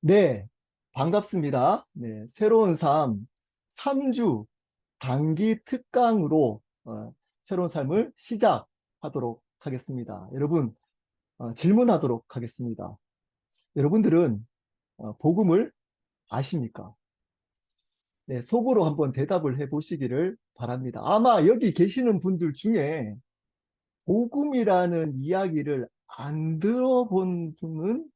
네, 반갑습니다. 네, 새로운 삶, 3주 단기 특강으로 새로운 삶을 시작하도록 하겠습니다. 여러분, 질문하도록 하겠습니다. 여러분들은 복음을 아십니까? 네, 속으로 한번 대답을 해 보시기를 바랍니다. 아마 여기 계시는 분들 중에 복음이라는 이야기를 안 들어본 분은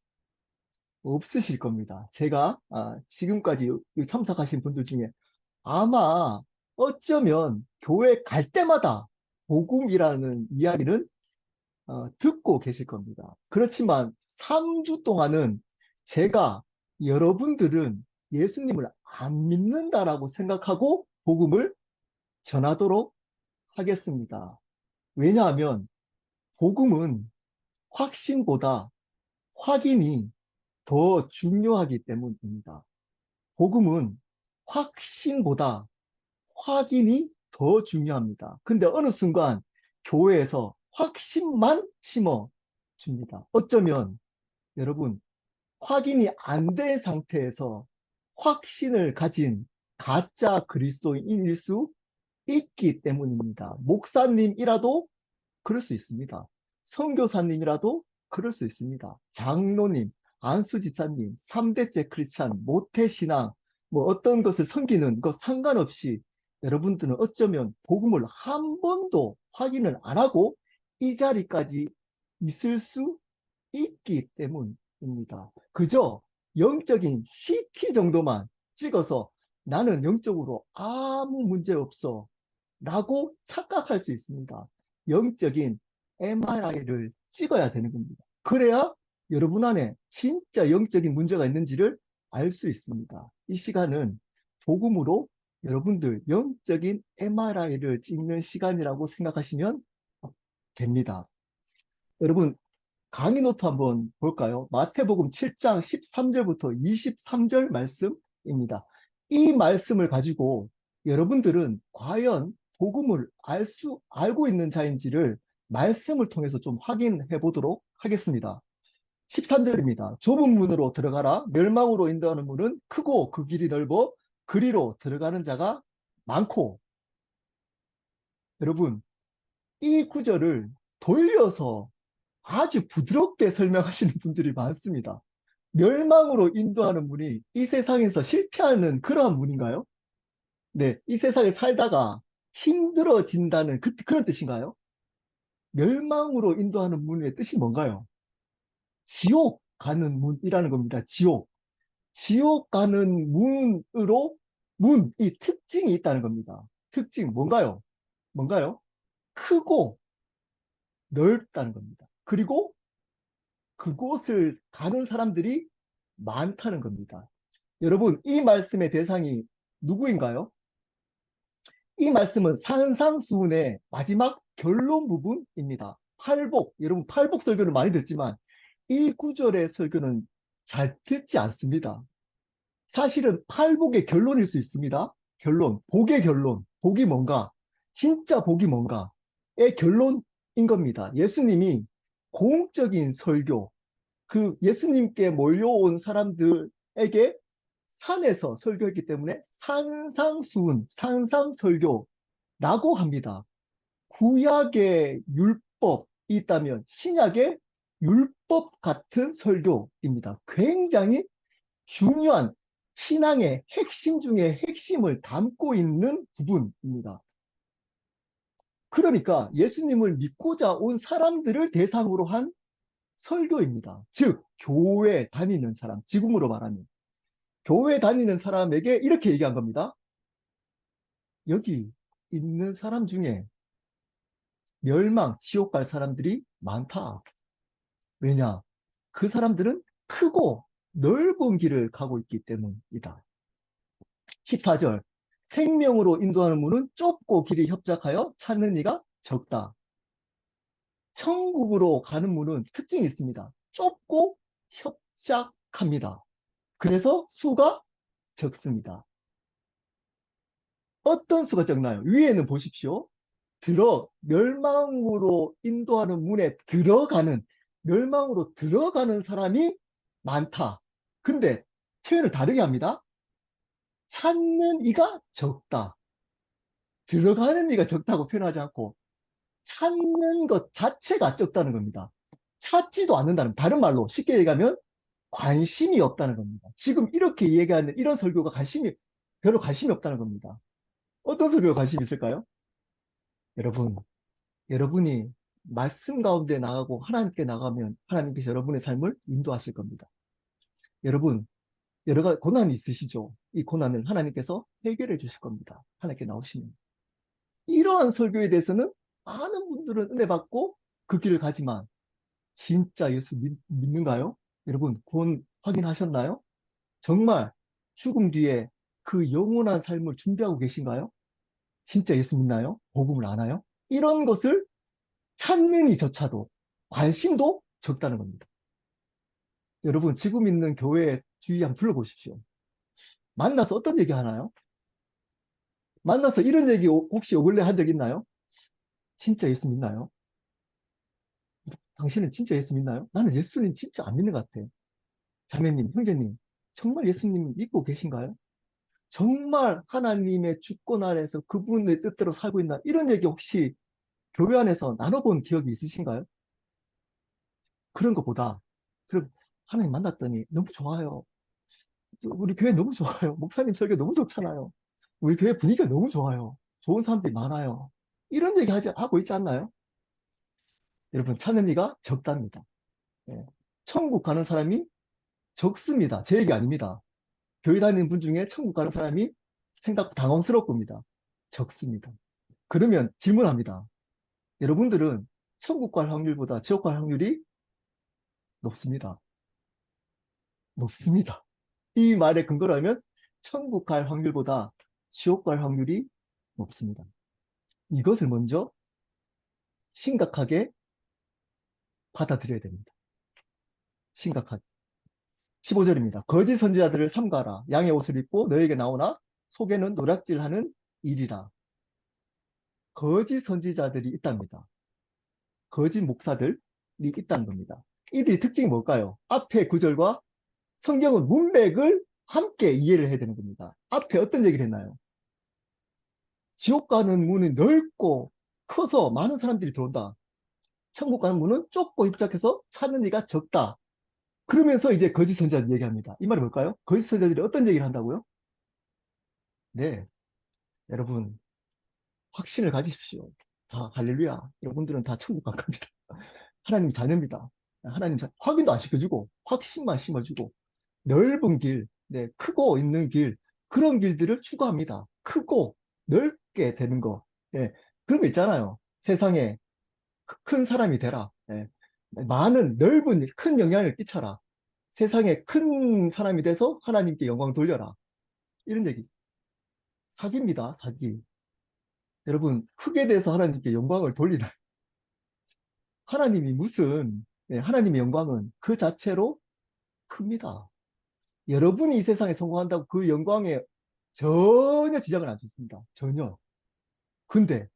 없으실 겁니다. 제가 지금까지 여기 참석하신 분들 중에 아마 어쩌면 교회 갈 때마다 복음이라는 이야기는 듣고 계실 겁니다. 그렇지만 3주 동안은 제가 여러분들은 예수님을 안 믿는다라고 생각하고 복음을 전하도록 하겠습니다. 왜냐하면 복음은 확신보다 확인이 더 중요하기 때문입니다. 복음은 확신보다 확인이 더 중요합니다. 근데 어느 순간 교회에서 확신만 심어 줍니다. 어쩌면 여러분 확인이 안 된 상태에서 확신을 가진 가짜 그리스도인일 수 있기 때문입니다. 목사님이라도 그럴 수 있습니다. 선교사님이라도 그럴 수 있습니다. 장로님, 안수집사님, 3대째 크리스찬, 모태신앙, 뭐 어떤 것을 섬기는 것 상관없이 여러분들은 어쩌면 복음을 한 번도 확인을 안 하고 이 자리까지 있을 수 있기 때문입니다. 그저 영적인 CT 정도만 찍어서 나는 영적으로 아무 문제 없어 라고 착각할 수 있습니다. 영적인 MRI를 찍어야 되는 겁니다. 그래야 여러분 안에 진짜 영적인 문제가 있는지를 알 수 있습니다. 이 시간은 복음으로 여러분들 영적인 MRI를 찍는 시간이라고 생각하시면 됩니다. 여러분 강의 노트 한번 볼까요? 마태복음 7장 13절부터 23절 말씀입니다. 이 말씀을 가지고 여러분들은 과연 복음을 알고 있는 자인지를 말씀을 통해서 좀 확인해 보도록 하겠습니다. 13절입니다. 좁은 문으로 들어가라. 멸망으로 인도하는 문은 크고 그 길이 넓어 그리로 들어가는 자가 많고. 여러분, 이 구절을 돌려서 아주 부드럽게 설명하시는 분들이 많습니다. 멸망으로 인도하는 문이 이 세상에서 실패하는 그러한 문인가요? 네, 이 세상에 살다가 힘들어진다는 그런 뜻인가요? 멸망으로 인도하는 문의 뜻이 뭔가요? 지옥 가는 문이라는 겁니다. 지옥. 지옥 가는 문으로 이 특징이 있다는 겁니다. 특징 뭔가요? 뭔가요? 크고 넓다는 겁니다. 그리고 그곳을 가는 사람들이 많다는 겁니다. 여러분, 이 말씀의 대상이 누구인가요? 이 말씀은 산상수훈의 마지막 결론 부분입니다. 팔복, 여러분 팔복 설교를 많이 듣지만 이 구절의 설교는 잘 듣지 않습니다. 사실은 팔복의 결론일 수 있습니다. 결론, 복의 결론, 복이 뭔가, 진짜 복이 뭔가의 결론인 겁니다. 예수님이 공적인 설교, 그 예수님께 몰려온 사람들에게 산에서 설교했기 때문에 산상수훈, 산상설교라고 합니다. 구약의 율법이 있다면 신약의 율법 같은 설교입니다. 굉장히 중요한 신앙의 핵심 중에 핵심을 담고 있는 부분입니다. 그러니까 예수님을 믿고자 온 사람들을 대상으로 한 설교입니다. 즉, 교회 다니는 사람, 지금으로 말하면 교회 다니는 사람에게 이렇게 얘기한 겁니다. 여기 있는 사람 중에 멸망, 지옥 갈 사람들이 많다. 왜냐? 그 사람들은 크고 넓은 길을 가고 있기 때문이다. 14절. 생명으로 인도하는 문은 좁고 길이 협착하여 찾는 이가 적다. 천국으로 가는 문은 특징이 있습니다. 좁고 협착합니다. 그래서 수가 적습니다. 어떤 수가 적나요? 위에는 보십시오. 멸망으로 인도하는 문에 멸망으로 들어가는 사람이 많다. 근데 표현을 다르게 합니다. 찾는 이가 적다. 들어가는 이가 적다고 표현하지 않고 찾는 것 자체가 적다는 겁니다. 찾지도 않는다는, 다른 말로 쉽게 얘기하면 관심이 없다는 겁니다. 지금 이렇게 얘기하는 이런 설교가 별로 관심이 없다는 겁니다. 어떤 설교가 관심이 있을까요? 여러분, 여러분이 말씀 가운데 나가고 하나님께 나가면 하나님께서 여러분의 삶을 인도하실 겁니다. 여러분, 여러 가지 고난이 있으시죠? 이 고난을 하나님께서 해결해 주실 겁니다. 하나님께 나오시면. 이러한 설교에 대해서는 많은 분들은 은혜 받고 그 길을 가지만 진짜 예수 믿는가요? 여러분, 구원 확인하셨나요? 정말 죽음 뒤에 그 영원한 삶을 준비하고 계신가요? 진짜 예수 믿나요? 복음을 아나요? 이런 것을 찾는 이조차도 관심도 적다는 겁니다. 여러분, 지금 있는 교회 주위 한번 불러보십시오. 만나서 어떤 얘기 하나요? 만나서 이런 얘기 혹시 요 근래 한 적 있나요? 진짜 예수 믿나요? 당신은 진짜 예수 믿나요? 나는 예수님 진짜 안 믿는 것 같아. 자매님, 형제님, 정말 예수님 믿고 계신가요? 정말 하나님의 주권 아래서 그분의 뜻대로 살고 있나? 이런 얘기 혹시 교회 안에서 나눠본 기억이 있으신가요? 그런 것보다, 그럼 하나님 만났더니 너무 좋아요. 우리 교회 너무 좋아요. 목사님 설교 너무 좋잖아요. 우리 교회 분위기가 너무 좋아요. 좋은 사람들이 많아요. 이런 얘기 하고 있지 않나요? 여러분, 찾는 이가 적답니다. 예. 천국 가는 사람이 적습니다. 제 얘기 아닙니다. 교회 다니는 분 중에 천국 가는 사람이 당황스러울 겁니다. 적습니다. 그러면 질문합니다. 여러분들은 천국 갈 확률보다 지옥 갈 확률이 높습니다. 높습니다. 이 말의 근거라면 천국 갈 확률보다 지옥 갈 확률이 높습니다. 이것을 먼저 심각하게 받아들여야 됩니다. 심각하게. 15절입니다. 거짓 선지자들을 삼가라. 양의 옷을 입고 너에게 나오나 속에는 노략질하는 일이라. 거짓 선지자들이 있답니다. 거짓 목사들이 있다는 겁니다. 이들의 특징이 뭘까요? 앞에 구절과 성경은 문맥을 함께 이해를 해야 되는 겁니다. 앞에 어떤 얘기를 했나요? 지옥 가는 문이 넓고 커서 많은 사람들이 들어온다. 천국 가는 문은 좁고 입작해서 찾는 이가 적다. 그러면서 이제 거짓 선지자들 얘기합니다. 이 말이 뭘까요? 거짓 선지자들이 어떤 얘기를 한다고요? 네, 여러분 확신을 가지십시오. 다 할렐루야. 여러분들은 다 천국 갈 겁니다. 하나님 자녀입니다. 하나님 확인도 안 시켜주고 확신만 심어주고 넓은 길, 네, 크고 있는 길, 그런 길들을 추구합니다. 크고 넓게 되는 거. 예, 그런 거 있잖아요. 세상에 큰 사람이 되라. 예, 많은 넓은 큰 영향을 끼쳐라. 세상에 큰 사람이 돼서 하나님께 영광 돌려라. 이런 얘기. 사기입니다. 사기. 여러분, 크게 돼서 하나님께 영광을 돌리라. 하나님이 무슨, 예, 하나님의 영광은 그 자체로 큽니다. 여러분이 이 세상에 성공한다고 그 영광에 전혀 지장을 안 줬습니다. 전혀. 근데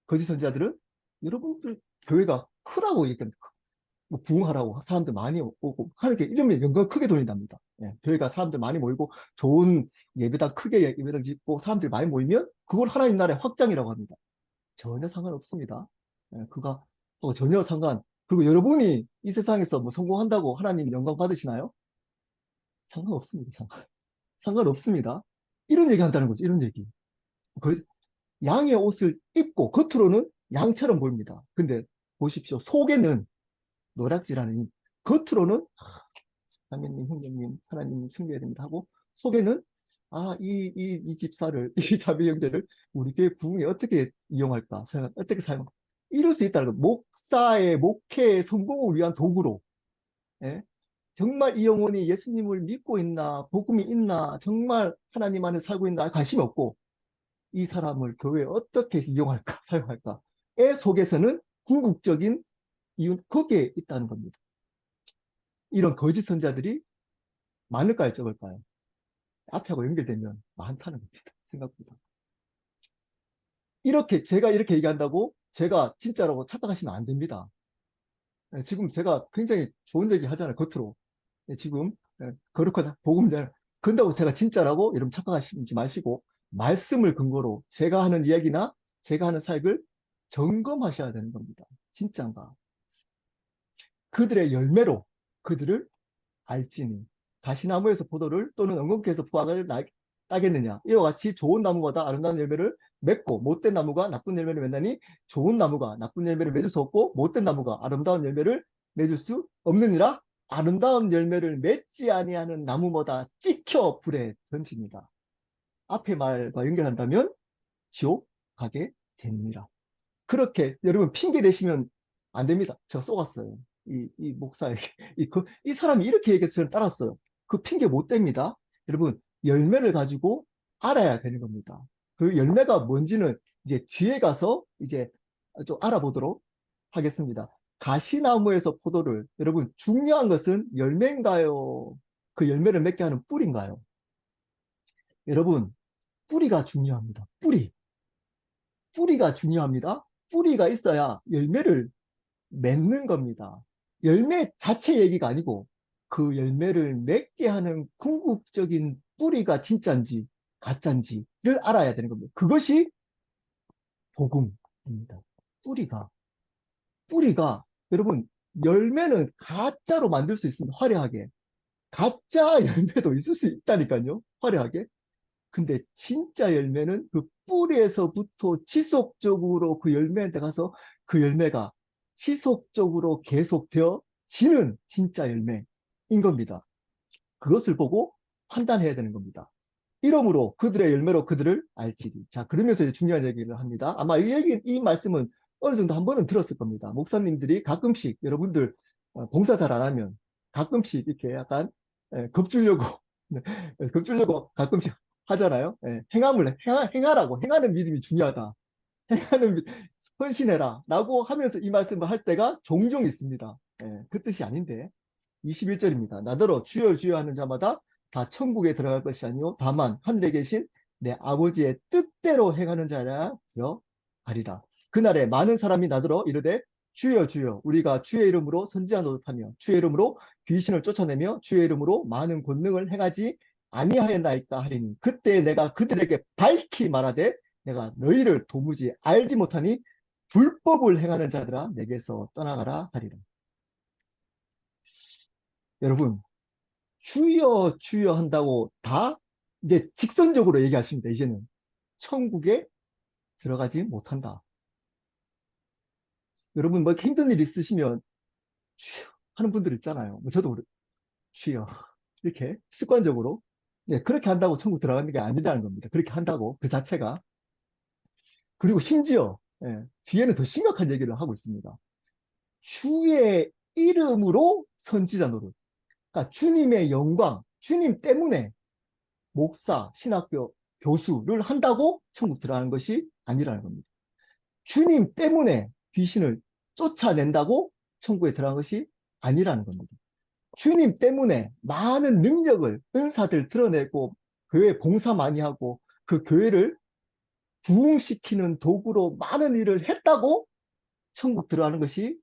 거짓 선지자들은 여러분들 교회가 크라고 얘기합니다. 뭐 부흥하라고 사람들 많이 오고 하는 게 이러면 영광 크게 돌린답니다. 예, 교회가 사람들 많이 모이고 좋은 예배당 크게 예배당 짓고 사람들이 많이 모이면 그걸 하나님 나라의 확장이라고 합니다. 전혀 상관없습니다. 예, 그가 전혀 그리고 여러분이 이 세상에서 뭐 성공한다고 하나님 영광 받으시나요? 상관없습니다. 상관없습니다. 이런 얘기 한다는 거죠. 이런 얘기. 그 양의 옷을 입고 겉으로는 양처럼 보입니다. 근데 보십시오. 속에는 노략질하는 겉으로는 자매님, 형제님, 하나님 숭배해야 됩니다 하고 속에는 이 집사를, 이 자매 형제를 우리 교회 부흥에 어떻게 이용할까? 어떻게 사용할까? 이럴 수 있다는 거. 목사의 목회의 성공을 위한 도구로. 예? 정말 이 영혼이 예수님을 믿고 있나, 복음이 있나, 정말 하나님 안에 살고 있나 관심이 없고 이 사람을 교회에 어떻게 이용할까, 사용할까에 속에서는 궁극적인 이유는 거기에 있다는 겁니다. 이런 거짓 선자들이 많을까요, 적을까요? 앞하고 연결되면 많다는 겁니다. 생각보다. 제가 이렇게 얘기한다고 제가 진짜라고 착각하시면 안 됩니다. 예, 지금 제가 굉장히 좋은 얘기 하잖아요, 겉으로. 예, 지금, 거룩하다, 복음자. 그런다고 제가 진짜라고 여러분 착각하시지 마시고 말씀을 근거로 제가 하는 이야기나 제가 하는 사역을 점검하셔야 되는 겁니다. 진짜인가? 그들의 열매로 그들을 알지니 가시나무에서 포도를 또는 엉겅퀴에서 무화과를 따겠느냐. 이와 같이 좋은 나무마다 아름다운 열매를 맺고 못된 나무가 나쁜 열매를 맺나니 좋은 나무가 나쁜 열매를 맺을 수 없고 못된 나무가 아름다운 열매를 맺을 수 없느니라. 아름다운 열매를 맺지 아니하는 나무마다 찍혀 불에 던집니다. 앞에 말과 연결한다면 지옥 가게 됩니다. 그렇게 여러분 핑계 대시면 안 됩니다. 제가 쏘았어요. 이 목사에게. 이 사람이 이렇게 얘기해서 저는 따랐어요. 그 핑계 못 댑니다. 여러분, 열매를 가지고 알아야 되는 겁니다. 그 열매가 뭔지는 이제 뒤에 가서 이제 좀 알아보도록 하겠습니다. 가시나무에서 포도를, 여러분, 중요한 것은 열매인가요? 그 열매를 맺게 하는 뿌리인가요? 여러분, 뿌리가 중요합니다. 뿌리가 중요합니다. 뿌리가 있어야 열매를 맺는 겁니다. 열매 자체 얘기가 아니고 그 열매를 맺게 하는 궁극적인 뿌리가 진짜인지 가짜인지를 알아야 되는 겁니다. 그것이 복음입니다. 뿌리가, 뿌리가, 여러분, 열매는 가짜로 만들 수 있습니다. 화려하게. 가짜 열매도 있을 수 있다니까요. 화려하게. 근데 진짜 열매는 그 뿌리에서부터 지속적으로 그 열매한테 가서 그 열매가 지속적으로 계속되어 지는 진짜 열매인 겁니다. 그것을 보고 판단해야 되는 겁니다. 이러므로 그들의 열매로 그들을 알지니. 자, 그러면서 이제 중요한 얘기를 합니다. 아마 이 말씀은 어느 정도 한 번은 들었을 겁니다. 목사님들이 가끔씩 여러분들 봉사 잘 안 하면 가끔씩 이렇게 약간 겁주려고 겁주려고 가끔씩 하잖아요. 행하라고 행하는 믿음이 중요하다. 행하는 헌신해라 라고 하면서 이 말씀을 할 때가 종종 있습니다. 그 뜻이 아닌데 21절입니다. 나더러 주여 주여 하는 자마다 다 천국에 들어갈 것이 아니요 다만 하늘에 계신 내 아버지의 뜻대로 행하는 자라 들어가리라. 그날에 많은 사람이 나더러 이르되 주여 주여 우리가 주의 이름으로 선지자 노릇하며 주의 이름으로 귀신을 쫓아내며 주의 이름으로 많은 권능을 행하지 아니하였나이까 하리니 그때 내가 그들에게 밝히 말하되 내가 너희를 도무지 알지 못하니 불법을 행하는 자들아 내게서 떠나가라 하리라. 여러분 주여 주여 한다고 다 이제 직선적으로 얘기하십니다. 이제는 천국에 들어가지 못한다. 여러분 뭐 힘든 일 있으시면 주여 하는 분들 있잖아요. 뭐 저도 주여 이렇게 습관적으로 네, 그렇게 한다고 천국 들어가는 게 아니라는 겁니다. 그렇게 한다고 그 자체가. 그리고 심지어 뒤에는 더 심각한 얘기를 하고 있습니다. 주의 이름으로 선지자 노릇. 그러니까 주님의 영광, 주님 때문에 목사, 신학교 교수를 한다고 천국 들어가는 것이 아니라는 겁니다. 주님 때문에 귀신을 쫓아낸다고 천국에 들어간 것이 아니라는 겁니다. 주님 때문에 많은 능력을, 은사들 드러내고 교회 봉사 많이 하고 그 교회를 부흥시키는 도구로 많은 일을 했다고 천국 들어가는 것이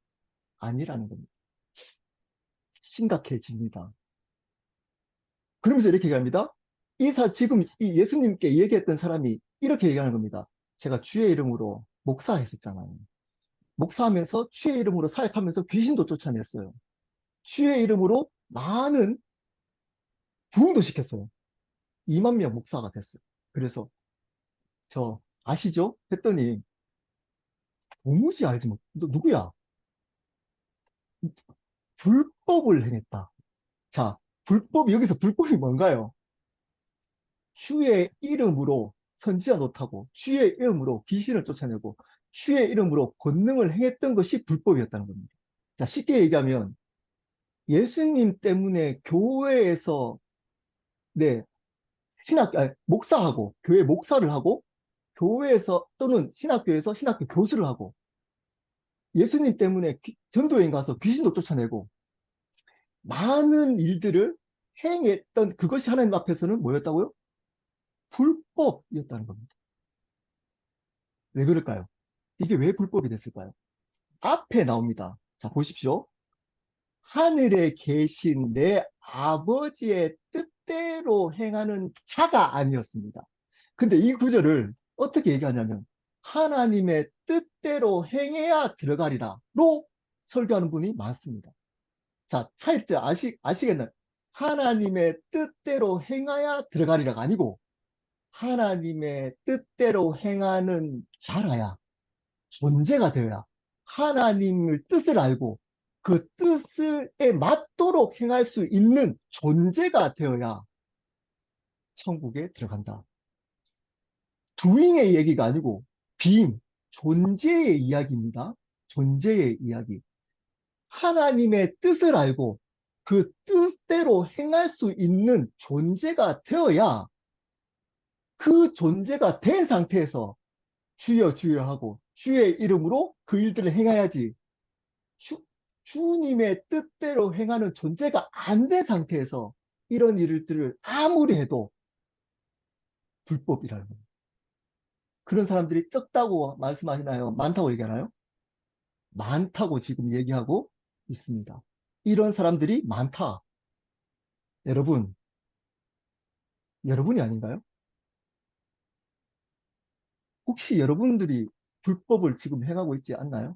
아니라는 겁니다. 심각해집니다. 그러면서 이렇게 얘기합니다. 지금 이 예수님께 얘기했던 사람이 이렇게 얘기하는 겁니다. 제가 주의 이름으로 목사했었잖아요. 목사하면서 주의 이름으로 사역하면서 귀신도 쫓아냈어요. 주의 이름으로 많은 부흥도 시켰어요. 2만 명 목사가 됐어요. 그래서 저 아시죠? 했더니 도무지 알지 못. 너 누구야? 불법을 행했다. 자, 여기서 불법이 뭔가요? 주의 이름으로 선지자 노릇하고 주의 이름으로 귀신을 쫓아내고 주의 이름으로 권능을 행했던 것이 불법이었다는 겁니다. 자, 쉽게 얘기하면 예수님 때문에 교회에서 네, 목사하고 교회 목사를 하고 교회에서 또는 신학교에서 신학교 교수를 하고 예수님 때문에 전도여행 가서 귀신도 쫓아내고 많은 일들을 행했던 그것이 하나님 앞에서는 뭐였다고요? 불법이었다는 겁니다. 왜 그럴까요? 이게 왜 불법이 됐을까요? 앞에 나옵니다. 자, 보십시오. 하늘에 계신 내 아버지의 뜻대로 행하는 자가 아니었습니다. 근데 이 구절을 어떻게 얘기하냐면 하나님의 뜻대로 행해야 들어가리라로 설교하는 분이 많습니다. 자, 차이점 아시겠나요? 하나님의 뜻대로 행하야 들어가리라가 아니고 하나님의 뜻대로 행하는 자라야 존재가 되어야 하나님의 뜻을 알고 그 뜻에 맞도록 행할 수 있는 존재가 되어야 천국에 들어간다. doing의 얘기가 아니고 being, 존재의 이야기입니다. 존재의 이야기. 하나님의 뜻을 알고 그 뜻대로 행할 수 있는 존재가 되어야 그 존재가 된 상태에서 주여 주여 하고 주의 이름으로 그 일들을 행해야지 주, 주님의 뜻대로 행하는 존재가 안 된 상태에서 이런 일들을 아무리 해도 불법이라는 거예요. 그런 사람들이 적다고 말씀하시나요? 많다고 얘기하나요? 많다고 지금 얘기하고 있습니다. 이런 사람들이 많다. 여러분이 아닌가요? 혹시 여러분들이 불법을 지금 행하고 있지 않나요?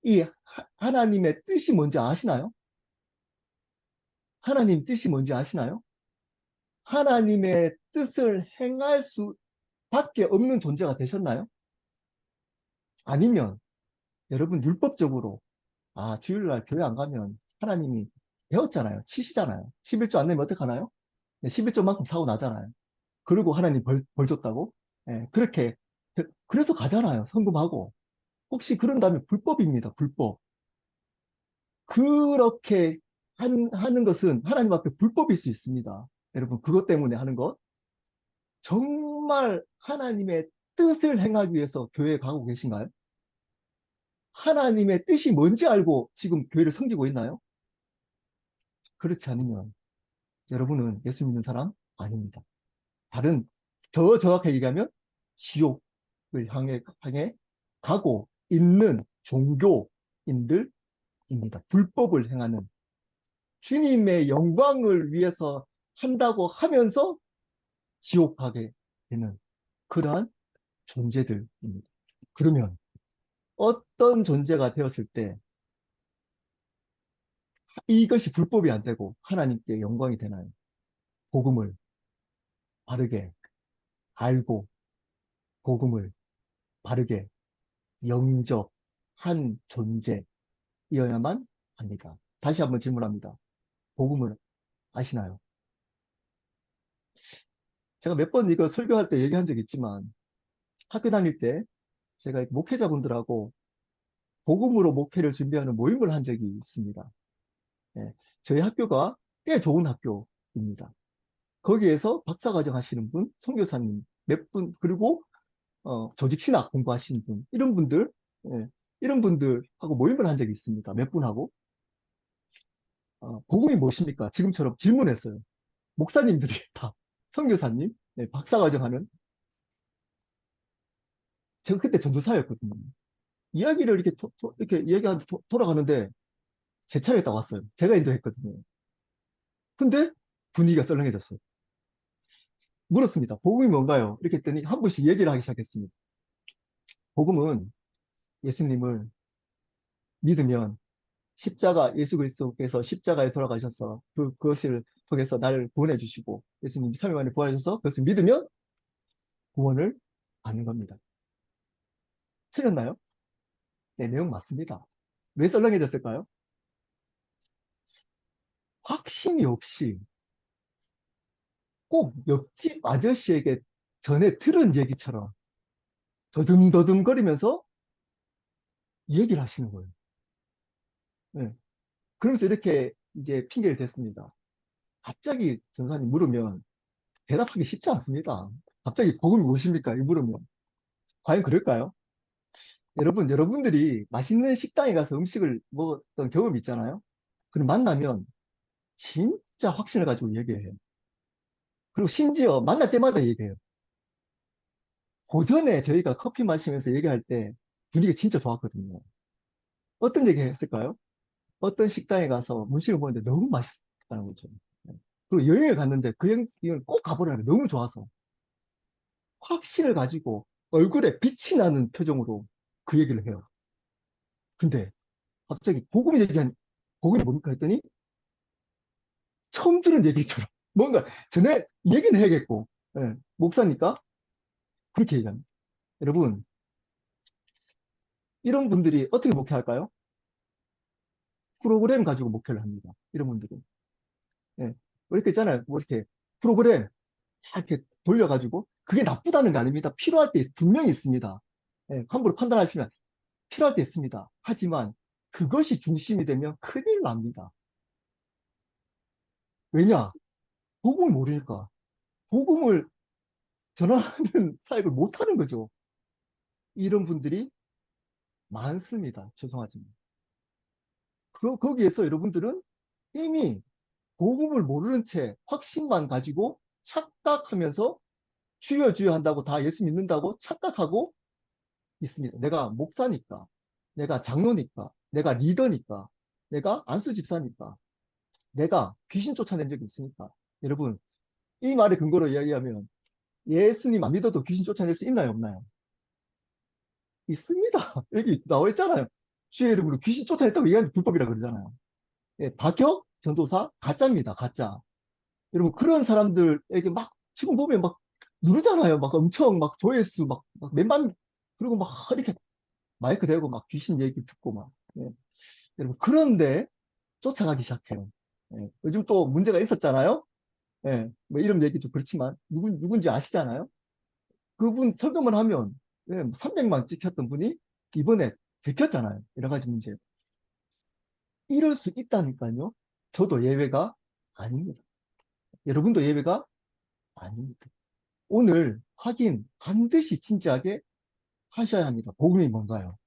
이 하나님의 뜻이 뭔지 아시나요? 하나님 뜻이 뭔지 아시나요? 하나님의 뜻을 행할 수밖에 없는 존재가 되셨나요? 아니면 여러분 율법적으로 주일날 교회 안 가면 하나님이 배웠잖아요. 치시잖아요. 11조 안 내면 어떡하나요? 11조만큼 사고 나잖아요. 그리고 하나님 벌 줬다고? 그렇게 그래서 가잖아요. 성금하고. 혹시 그런다면 불법입니다. 불법. 그렇게 하는 것은 하나님 앞에 불법일 수 있습니다. 여러분 그것 때문에 하는 것 정말 하나님의 뜻을 행하기 위해서 교회에 가고 계신가요? 하나님의 뜻이 뭔지 알고 지금 교회를 섬기고 있나요? 그렇지 않으면 여러분은 예수 믿는 사람 아닙니다. 더 정확하게 얘기하면 지옥을 향해 가고 있는 종교인들입니다. 불법을 행하는 주님의 영광을 위해서 한다고 하면서 지옥 가게 되는 그러한 존재들입니다. 그러면 어떤 존재가 되었을 때 이것이 불법이 안 되고 하나님께 영광이 되나요? 복음을 바르게 알고 복음을 바르게 영접한 존재이어야만 합니다. 다시 한번 질문합니다. 복음을 아시나요? 제가 몇 번 이거 설교할 때 얘기한 적 있지만 학교 다닐 때 제가 목회자분들하고 복음으로 목회를 준비하는 모임을 한 적이 있습니다. 예, 저희 학교가 꽤 좋은 학교입니다. 거기에서 박사과정 하시는 분, 선교사님 몇 분, 그리고 조직 신학 공부하시는 분, 예, 이런 분들하고 모임을 한 적이 있습니다. 몇 분하고. 복음이 무엇입니까? 지금처럼 질문했어요. 목사님들이 다, 선교사님, 네, 박사과정하는, 제가 그때 전도사였거든요. 이야기를 이렇게 얘기하고 돌아가는데 제 차례에 딱 왔어요. 제가 인도했거든요. 근데 분위기가 썰렁해졌어요. 물었습니다. 복음이 뭔가요? 이렇게 했더니 한 분씩 얘기를 하기 시작했습니다. 복음은 예수님을 믿으면 예수 그리스도께서 십자가에 돌아가셔서 그것을 통해서 나를 구원해 주시고 예수님이 3일 만에 부활하셔서 그것을 믿으면 구원을 받는 겁니다. 틀렸나요? 네, 내용 맞습니다. 왜 썰렁해졌을까요? 확신이 없이 꼭 옆집 아저씨에게 전에 들은 얘기처럼 더듬더듬거리면서 얘기를 하시는 거예요. 네. 그러면서 이렇게 이제 핑계를 댔습니다. 갑자기 전사님 물으면 대답하기 쉽지 않습니다. 갑자기 복음이 무엇입니까? 이 물으면. 과연 그럴까요? 여러분들이 맛있는 식당에 가서 음식을 먹었던 경험이 있잖아요. 그럼 만나면 진짜 확신을 가지고 얘기해요. 그리고 심지어 만날 때마다 얘기해요. 오전에 저희가 커피 마시면서 얘기할 때 분위기가 진짜 좋았거든요. 어떤 얘기 했을까요? 어떤 식당에 가서 문식을 보는데 너무 맛있다는 거죠. 네. 그리고 여행을 갔는데 그 여행을 꼭 가보라는 게 너무 좋아서 확신을 가지고 얼굴에 빛이 나는 표정으로 그 얘기를 해요. 근데 갑자기 복음이 뭡니까 했더니 처음 들은 얘기처럼 뭔가 전에 얘기는 해야겠고, 예, 목사니까 그렇게 얘기합니다. 여러분, 이런 분들이 어떻게 목회할까요? 프로그램 가지고 목회를 합니다. 이런 분들은. 예, 뭐 이렇게 있잖아요. 뭐 이렇게 프로그램 다 이렇게 돌려가지고 그게 나쁘다는 게 아닙니다. 필요할 때 분명히 있습니다. 예, 함부로 판단하시면 필요할 때 있습니다. 하지만 그것이 중심이 되면 큰일 납니다. 왜냐? 복음을 모르니까. 복음을 전하는 사역을 못하는 거죠. 이런 분들이 많습니다. 죄송하지만. 거기에서 여러분들은 이미 복음을 모르는 채 확신만 가지고 착각하면서 주여 주여 한다고 다 예수 믿는다고 착각하고 있습니다. 내가 목사니까, 내가 장로니까, 내가 리더니까, 내가 안수 집사니까, 내가 귀신 쫓아낸 적이 있으니까. 여러분, 이 말의 근거로 이야기하면 예수님 안 믿어도 귀신 쫓아낼 수 있나요, 없나요? 있습니다. 여기 나와 있잖아요. 주의 이름으로 귀신 쫓아냈다고 얘기하는 게 불법이라 그러잖아요. 예, 박혁 전도사 가짜입니다. 가짜. 여러분 그런 사람들에게 막 지금 보면 막 누르잖아요. 막 엄청 막 조회수 막 몇만 그리고 막 이렇게 마이크 대고 막 귀신 얘기 듣고 막 예. 여러분 그런데 쫓아가기 시작해요. 예. 요즘 또 문제가 있었잖아요. 예. 뭐 이름 얘기도 그렇지만 누군지 아시잖아요. 그분 설교만 하면 예, 300만 찍혔던 분이 이번에 들켰잖아요. 여러 가지 문제. 이럴 수 있다니까요. 저도 예외가 아닙니다. 여러분도 예외가 아닙니다. 오늘 확인 반드시 진지하게 하셔야 합니다. 복음이 뭔가요?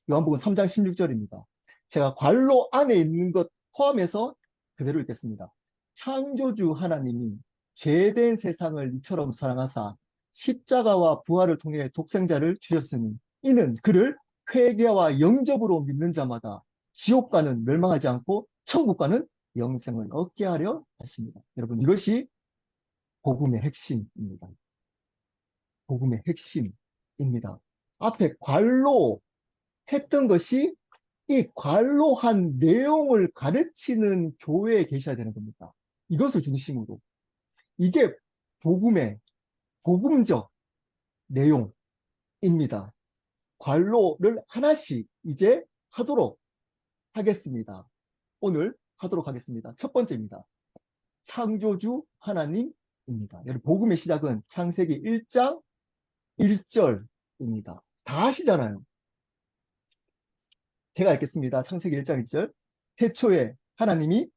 요한복음 3장 16절입니다. 제가 괄호 안에 있는 것 포함해서 그대로 읽겠습니다. 창조주 하나님이 죄된 세상을 이처럼 사랑하사 십자가와 부활을 통해 독생자를 주셨으니 이는 그를 회개와 영접으로 믿는 자마다 지옥과는 멸망하지 않고 천국과는 영생을 얻게 하려 하십니다. 여러분 이것이 복음의 핵심입니다. 복음의 핵심입니다. 앞에 관로 했던 것이 이 관로한 내용을 가르치는 교회에 계셔야 되는 겁니다. 이것을 중심으로. 이게 복음의 복음적 내용입니다. 관로를 하나씩 이제 하도록 하겠습니다. 오늘 하도록 하겠습니다. 첫 번째입니다. 창조주 하나님입니다. 여러분 복음의 시작은 창세기 1장 1절입니다. 다 아시잖아요. 제가 읽겠습니다. 창세기 1장 1절. 태초에 하나님이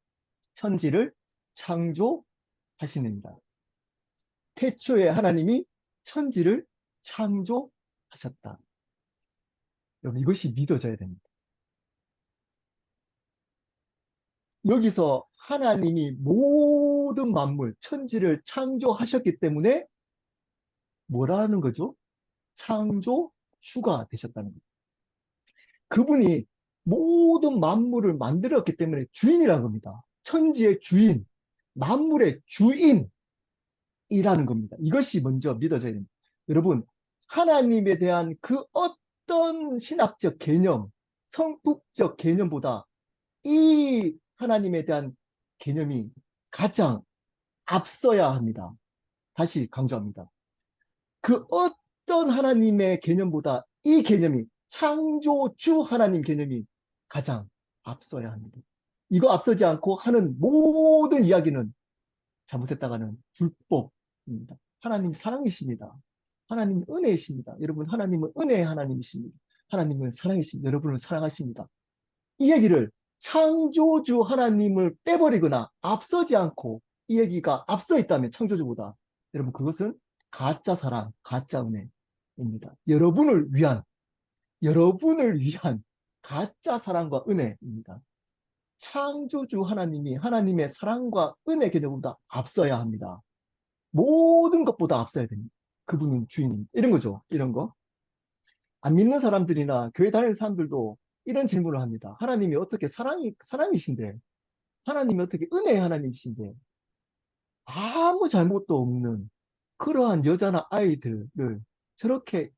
천지를 창조하시느니라. 태초에 하나님이 천지를 창조하셨다. 여러분 이것이 믿어져야 됩니다. 여기서 하나님이 모든 만물, 천지를 창조하셨기 때문에 뭐라는 거죠? 창조주가 되셨다는 거죠. 그분이 모든 만물을 만들었기 때문에 주인이라는 겁니다. 천지의 주인, 만물의 주인이라는 겁니다. 이것이 먼저 믿어져야 됩니다. 여러분, 하나님에 대한 그 어떤 신학적 개념, 성품적 개념보다 이 하나님에 대한 개념이 가장 앞서야 합니다. 다시 강조합니다. 그 어떤 하나님의 개념보다 이 개념이 창조주 하나님 개념이 가장 앞서야 합니다. 이거 앞서지 않고 하는 모든 이야기는 잘못했다가는 불법입니다. 하나님 사랑이십니다. 하나님 은혜이십니다. 여러분 하나님은 은혜의 하나님이십니다. 하나님은 사랑이십니다. 여러분을 사랑하십니다. 이 얘기를 창조주 하나님을 빼버리거나 앞서지 않고 이 얘기가 앞서 있다면 창조주보다 여러분 그것은 가짜 사랑, 가짜 은혜입니다. 여러분을 위한 가짜 사랑과 은혜입니다. 창조주 하나님이 하나님의 사랑과 은혜 개념보다 앞서야 합니다. 모든 것보다 앞서야 됩니다. 그분은 주인입니다. 이런 거죠. 이런 거. 안 믿는 사람들이나 교회 다니는 사람들도 이런 질문을 합니다. 하나님이 어떻게 사랑이신데, 하나님이 어떻게 은혜의 하나님이신데, 아무 잘못도 없는 그러한 여자나 아이들을 저렇게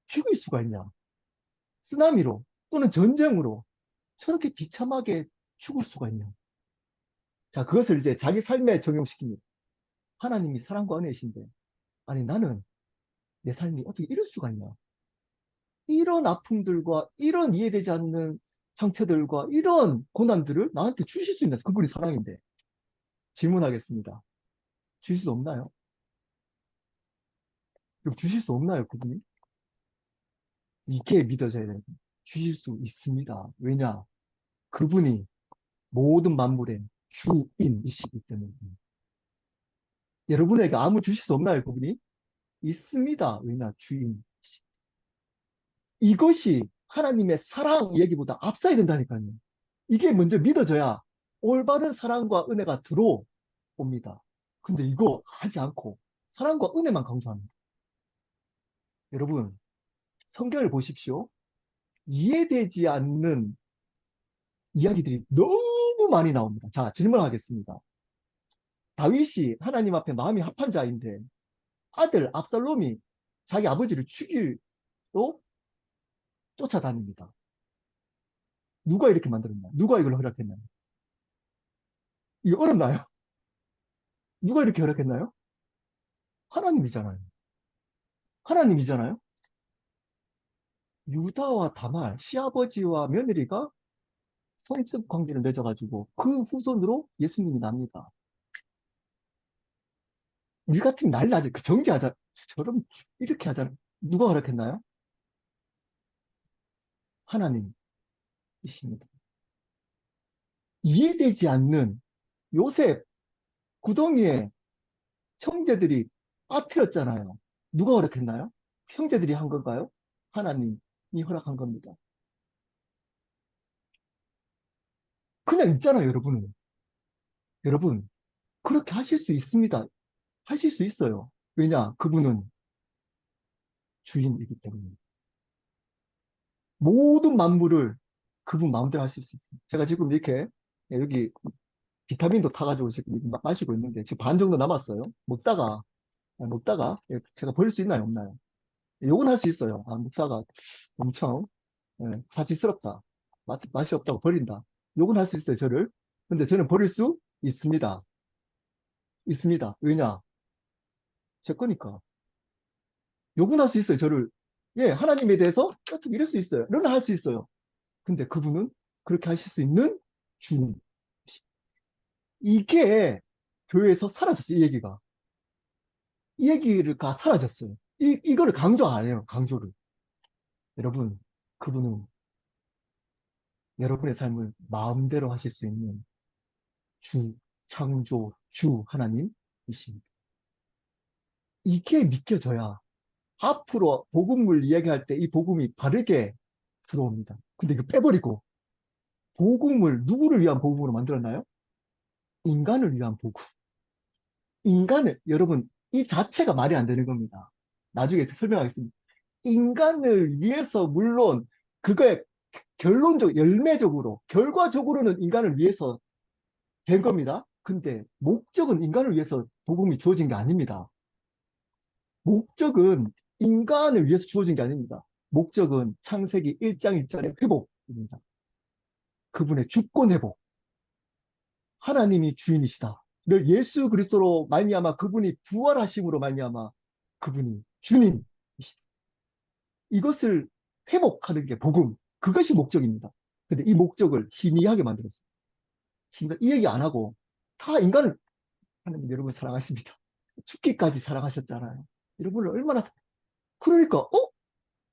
죽일 수가 있냐? 쓰나미로 또는 전쟁으로 저렇게 비참하게 죽을 수가 있냐? 자, 그것을 이제 자기 삶에 적용시킵니다. 하나님이 사랑과 은혜이신데, 아니, 나는 내 삶이 어떻게 이럴 수가 있냐? 이런 아픔들과 이런 이해되지 않는 상처들과 이런 고난들을 나한테 주실 수 있나? 그분이 사랑인데. 질문하겠습니다. 주실 수 없나요? 그럼 주실 수 없나요, 그분이? 이게 믿어져야 돼요. 주실 수 있습니다. 왜냐? 그분이 모든 만물의 주인이시기 때문에. 여러분에게 아무 주실 수 없나요, 그분이? 있습니다. 왜냐? 주인. 이것이 하나님의 사랑 얘기보다 앞서야 된다니까요. 이게 먼저 믿어져야 올바른 사랑과 은혜가 들어옵니다. 근데 이거 하지 않고 사랑과 은혜만 강조합니다. 여러분, 성경을 보십시오. 이해되지 않는 이야기들이 너무 많이 나옵니다. 자, 질문하겠습니다. 다윗이 하나님 앞에 마음이 합한 자인데 아들 압살롬이 자기 아버지를 죽이로 쫓아다닙니다. 누가 이렇게 만들었나? 누가 이걸 허락했나요? 이거 어렵나요? 누가 이렇게 허락했나요? 하나님이잖아요. 하나님이잖아요. 유다와 다말, 시아버지와 며느리가 성적 관계를 맺어가지고 그 후손으로 예수님이 납니다. 우리 같으면 난리 나죠. 그 정죄하자. 저럼 이렇게 하잖아요. 누가 허락했나요? 하나님이십니다. 이해되지 않는 요셉 구덩이에 형제들이 빠뜨렸잖아요. 누가 허락했나요? 형제들이 한 건가요? 하나님이 허락한 겁니다. 그냥 있잖아요, 여러분은. 여러분, 그렇게 하실 수 있습니다. 하실 수 있어요. 왜냐? 그분은 주인이기 때문에. 모든 만물을 그분 마음대로 하실 수 있습니다. 제가 지금 이렇게 여기 비타민도 타가지고 지금 마시고 있는데 지금 반 정도 남았어요. 먹다가 제가 버릴 수 있나요? 없나요? 요건 할 수 있어요. 아, 목사가 엄청 사치스럽다. 맛이 없다고 버린다. 요건 할 수 있어요, 저를. 근데 저는 버릴 수 있습니다. 있습니다. 왜냐? 제 거니까. 요건 할 수 있어요, 저를. 예, 하나님에 대해서 어떻게 이럴 수 있어요. 이런 할 수 있어요. 근데 그분은 그렇게 하실 수 있는 주님. 이게 교회에서 사라졌어요, 이 얘기가. 이 얘기가 사라졌어요. 이거를 강조 안 해요, 강조를. 여러분, 그분은 여러분의 삶을 마음대로 하실 수 있는 주, 창조, 주 하나님이십니다. 이게 믿겨져야 앞으로 복음을 이야기할 때 이 복음이 바르게 들어옵니다. 근데 이거 빼버리고 복음을 누구를 위한 복음으로 만들었나요? 인간을 위한 복음. 여러분, 이 자체가 말이 안 되는 겁니다. 나중에 설명하겠습니다. 인간을 위해서 물론 그거에 열매적으로, 결과적으로는 인간을 위해서 된 겁니다. 근데 목적은 인간을 위해서 복음이 주어진 게 아닙니다. 목적은 인간을 위해서 주어진 게 아닙니다. 목적은 창세기 1장 1절의 회복입니다. 그분의 주권 회복. 하나님이 주인이시다. 를 예수 그리스도로 말미암아 그분이 부활하심으로 말미암아 그분이 주님이시다. 이것을 회복하는 게 복음. 그것이 목적입니다. 근데 이 목적을 희미하게 만들었어요. 이 얘기 안 하고 다 인간을 하나님 여러분 사랑하십니다. 죽기까지 사랑하셨잖아요. 여러분을 얼마나 그러니까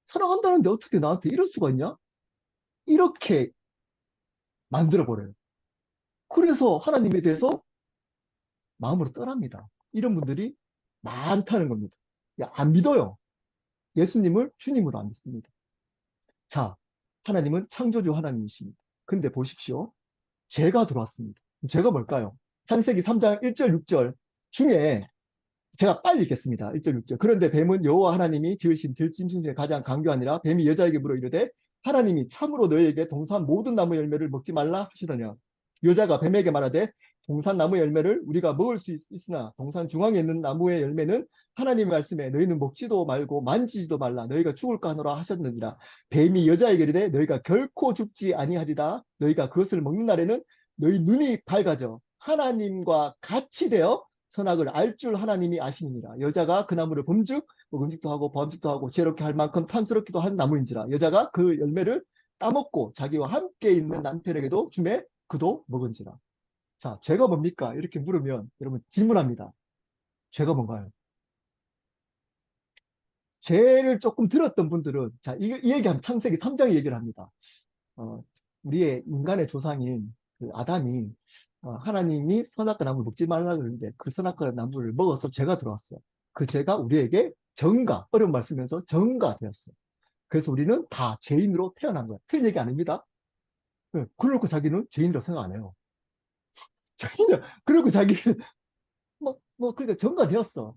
사랑한다는데 어떻게 나한테 이럴 수가 있냐? 이렇게 만들어버려요. 그래서 하나님에 대해서 마음으로 떠납니다. 이런 분들이 많다는 겁니다. 야, 안 믿어요. 예수님을 주님으로 안 믿습니다. 자, 하나님은 창조주 하나님이십니다. 근데 보십시오. 죄가 들어왔습니다. 죄가 뭘까요? 창세기 3장 1절, 6절 중에 제가 빨리 읽겠습니다. 1절, 6절. 그런데 뱀은 여호와 하나님이 지으신 들짐승 중에 가장 강교하니라. 뱀이 여자에게 물어 이르되 하나님이 참으로 너희에게 동산 모든 나무 열매를 먹지 말라 하시더냐. 여자가 뱀에게 말하되 동산 나무 열매를 우리가 먹을 수 있으나 동산 중앙에 있는 나무의 열매는 하나님의 말씀에 너희는 먹지도 말고 만지지도 말라 너희가 죽을까 하노라 하셨느니라. 뱀이 여자에게 이르되 너희가 결코 죽지 아니하리라. 너희가 그것을 먹는 날에는 너희 눈이 밝아져 하나님과 같이 되어 선악을 알 줄 하나님이 아심이니라. 여자가 그 나무를 범즉 먹음직도 하고 범직도 하고 지혜롭게 할 만큼 탐스럽기도 한 나무인지라. 여자가 그 열매를 따먹고 자기와 함께 있는 남편에게도 주매 그도 먹은지라. 자, 죄가 뭡니까? 이렇게 물으면 여러분 질문합니다. 죄가 뭔가요? 죄를 조금 들었던 분들은 자, 이 얘기하면 창세기 3장 얘기를 합니다. 어, 우리의 인간의 조상인 그 아담이 하나님이 선악과 나무를 먹지 말라 그러는데 그 선악과 나무를 먹어서 죄가 들어왔어. 그 죄가 우리에게 정가, 어려운 말 쓰면서 정가 되었어. 그래서 우리는 다 죄인으로 태어난 거야. 틀린 얘기 아닙니다. 그러고 자기는 죄인이라고 생각 안 해요. 자기는, 그리고 자기는 그러니까 전가되었어.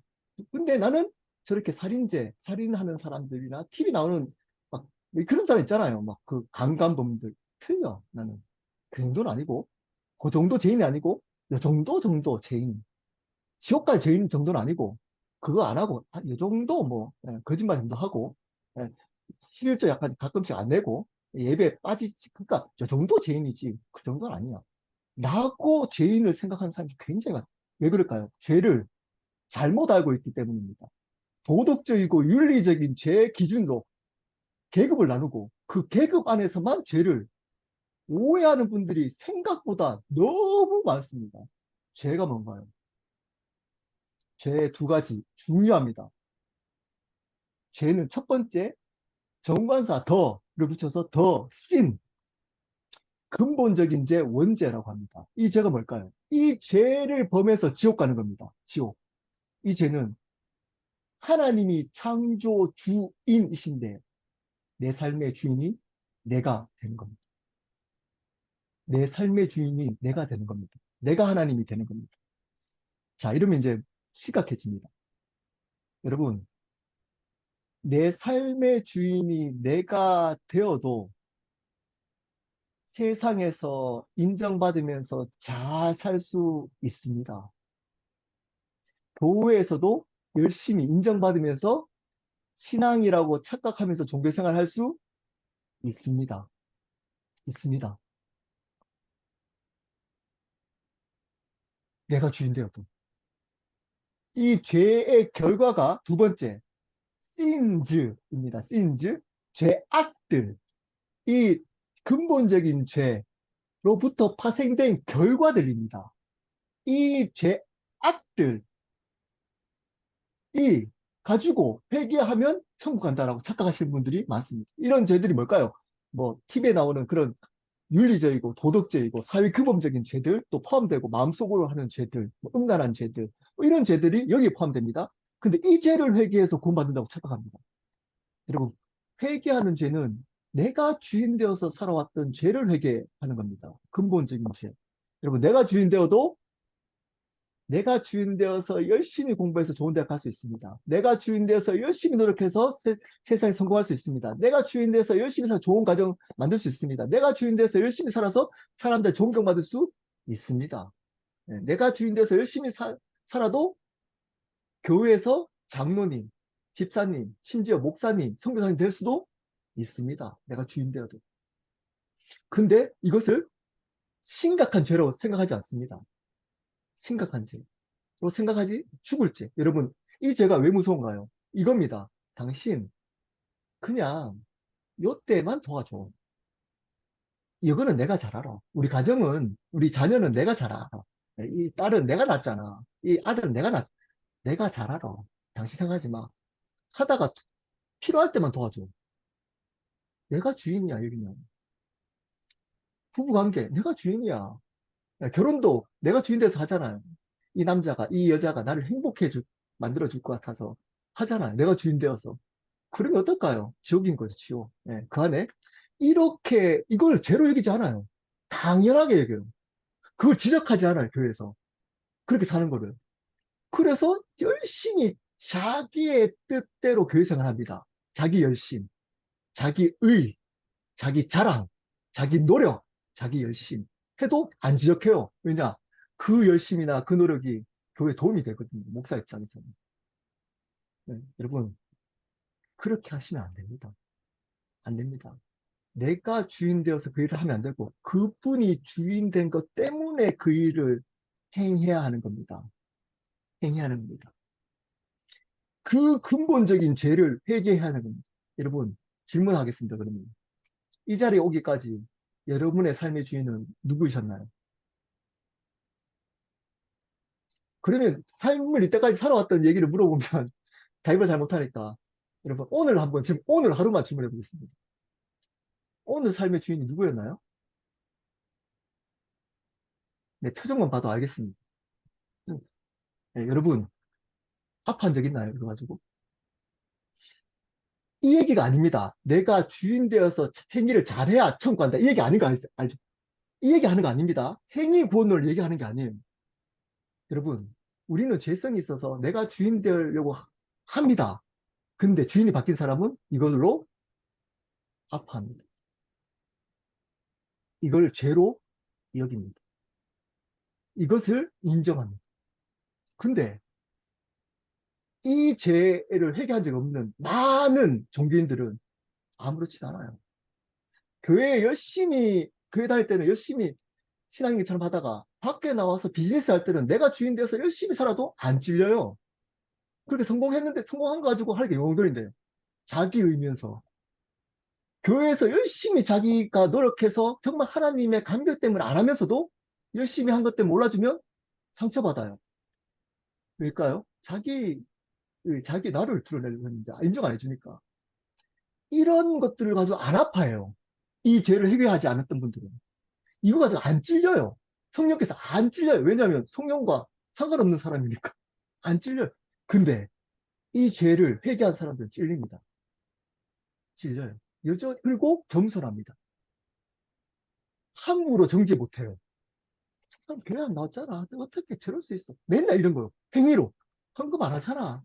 근데 나는 저렇게 살인하는 사람들이나 TV 나오는 막 그런 사람 있잖아요. 막 그 강간범들 틀려. 나는 그 정도는 아니고, 그 정도 죄인이 아니고, 이 정도 죄인. 지옥 갈 죄인 정도는 아니고, 그거 안 하고, 이 정도 뭐 거짓말 정도 하고, 예, 실일조 약간 가끔씩 안 내고 예배 빠지지. 그러니까 저 정도 죄인이지. 그 정도는 아니야. 라고 죄인을 생각하는 사람이 굉장히 많아요. 왜 그럴까요? 죄를 잘못 알고 있기 때문입니다. 도덕적이고 윤리적인 죄 기준으로 계급을 나누고 그 계급 안에서만 죄를 오해하는 분들이 생각보다 너무 많습니다. 죄가 뭔가요? 죄 두 가지 중요합니다. 죄는 첫 번째 정관사 더를 붙여서 더 씬, 근본적인 죄 원죄라고 합니다. 이 죄가 뭘까요? 이 죄를 범해서 지옥 가는 겁니다. 지옥. 이 죄는 하나님이 창조 주인이신데 내 삶의 주인이 내가 되는 겁니다. 내 삶의 주인이 내가 되는 겁니다. 내가 하나님이 되는 겁니다. 자, 이러면 이제 심각해집니다. 여러분, 내 삶의 주인이 내가 되어도 세상에서 인정받으면서 잘 살 수 있습니다. 교회에서도 열심히 인정받으면서 신앙이라고 착각하면서 종교생활 할 수 있습니다. 있습니다. 내가 주인 되어도. 이 죄의 결과가 두 번째, 신즈입니다. 신즈, 죄악들. 이 근본적인 죄로부터 파생된 결과들입니다. 이 죄악들이 가지고 회개하면 천국 간다라고 착각하시는 분들이 많습니다. 이런 죄들이 뭘까요? 뭐 TV에 나오는 그런 윤리적이고 도덕적이고 사회규범적인 죄들 또 포함되고 마음속으로 하는 죄들, 뭐 음란한 죄들 뭐 이런 죄들이 여기에 포함됩니다. 근데 이 죄를 회개해서 구원받는다고 착각합니다. 여러분, 회개하는 죄는 내가 주인 되어서 살아왔던 죄를 회개하는 겁니다. 근본적인 죄. 여러분, 내가 주인 되어서 열심히 공부해서 좋은 대학 갈 수 있습니다. 내가 주인 되어서 열심히 노력해서 세상에 성공할 수 있습니다. 내가 주인 되어서 열심히 살아 좋은 가정 만들 수 있습니다. 내가 주인 되어서 열심히 살아서 사람들 존경받을 수 있습니다. 내가 주인 되어서 열심히 살아도 교회에서 장로님, 집사님, 심지어 목사님, 선교사님 될 수도 있습니다. 내가 주인 되어도. 근데 이것을 심각한 죄로 생각하지 않습니다. 심각한 죄로 생각하지 죽을 죄. 여러분, 이 죄가 왜 무서운가요? 이겁니다. 당신 그냥 요때만 도와줘. 이거는 내가 잘 알아. 우리 자녀는 내가 잘 알아. 이 딸은 내가 낳았잖아. 이 아들은 내가 잘 알아. 당신 생각하지 마. 하다가 필요할 때만 도와줘. 내가 주인이야, 여기는. 부부관계, 내가 주인이야. 결혼도 내가 주인 돼서 하잖아요. 이 여자가 나를 만들어줄 것 같아서 하잖아요. 내가 주인 되어서. 그러면 어떨까요? 지옥인 거죠, 지옥. 그 안에. 이걸 죄로 여기지 않아요. 당연하게 여겨요. 그걸 지적하지 않아요, 교회에서. 그렇게 사는 거를. 그래서 열심히 자기의 뜻대로 교회 생활합니다. 자기 열심, 자기 의, 자기 자랑, 자기 노력, 자기 열심. 해도 안 지적해요. 왜냐? 그 열심이나 그 노력이 교회에 도움이 되거든요. 목사 입장에서는. 네, 여러분, 그렇게 하시면 안 됩니다. 안 됩니다. 내가 주인 되어서 그 일을 하면 안 되고, 그분이 주인 된 것 때문에 그 일을 행해야 하는 겁니다. 행해야 하는 겁니다. 그 근본적인 죄를 회개해야 하는 겁니다. 여러분, 질문하겠습니다, 그러면. 이 자리에 오기까지 여러분의 삶의 주인은 누구이셨나요? 그러면 삶을 이때까지 살아왔던 얘기를 물어보면 답을 잘 못하니까 여러분 오늘 한번 지금 오늘 하루만 질문해 보겠습니다. 오늘 삶의 주인이 누구였나요? 네, 표정만 봐도 알겠습니다. 네, 여러분 아파한 적 있나요? 그래 가지고 이 얘기가 아닙니다. 내가 주인 되어서 행위를 잘해야 천국간다. 이 얘기 아닌 거 알죠? 이 얘기 하는 거 아닙니다. 행위 구원을 얘기하는 게 아니에요. 여러분, 우리는 죄성이 있어서 내가 주인 되려고 합니다. 근데 주인이 바뀐 사람은 이걸로 아파합니다. 이걸 죄로 여깁니다. 이것을 인정합니다. 근데 이 죄를 회개한 적 없는 많은 종교인들은 아무렇지도 않아요. 교회에 열심히, 교회 다닐 때는 열심히 신앙인처럼 하다가 밖에 나와서 비즈니스 할 때는 내가 주인 되어서 열심히 살아도 안 찔려요. 그렇게 성공했는데 성공한 거 가지고 할 게 영웅들인데 자기 의면서 교회에서 열심히 자기가 노력해서 정말 하나님의 감격 때문에 안 하면서도 열심히 한 것 때문에 몰라주면 상처받아요. 왜일까요? 자기 나를 드러내려고 했는데 인정 안 해주니까. 이런 것들을 가지고 안 아파해요. 이 죄를 해결하지 않았던 분들은. 이거 가지고 안 찔려요. 성령께서 안 찔려요. 왜냐하면 성령과 상관없는 사람이니까. 안 찔려요. 근데 이 죄를 회개한 사람들은 찔립니다. 찔려요. 그리고 겸손합니다. 함부로 정죄 못해요. 저 사람 교회 안 나왔잖아. 어떻게 저럴 수 있어? 맨날 이런 거요. 행위로. 헌금 안 하잖아.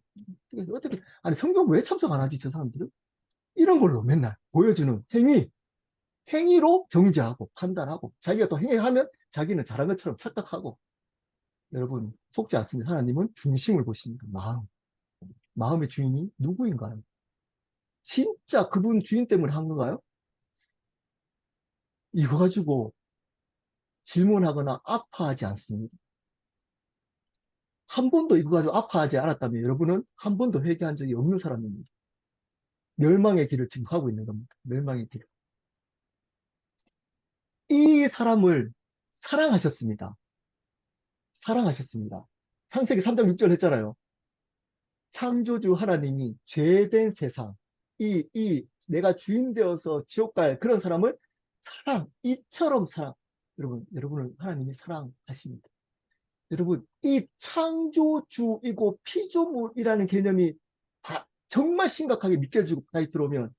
어떻게, 아니, 성경 왜 참석 안 하지, 저 사람들은? 이런 걸로 맨날 보여주는 행위. 행위로 정죄하고 판단하고 자기가 또 행위하면 자기는 잘한 것처럼 착각하고 여러분 속지 않습니다. 하나님은 중심을 보십니다. 마음의 주인이 누구인가요? 진짜 그분 주인 때문에 한 건가요? 이거 가지고 질문하거나 아파하지 않습니다. 한 번도 이거 가지고 아파하지 않았다면 여러분은 한 번도 회개한 적이 없는 사람입니다. 멸망의 길을 지금 가고 있는 겁니다. 멸망의 길. 이 사람을 사랑하셨습니다. 사랑하셨습니다. 창세기 3장 6절 했잖아요. 창조주 하나님이 죄된 세상, 내가 주인 되어서 지옥 갈 그런 사람을 이처럼 여러분을 하나님이 사랑하십니다. 여러분, 이 창조주이고 피조물이라는 개념이 정말 심각하게 믿겨지고 다시 들어오면,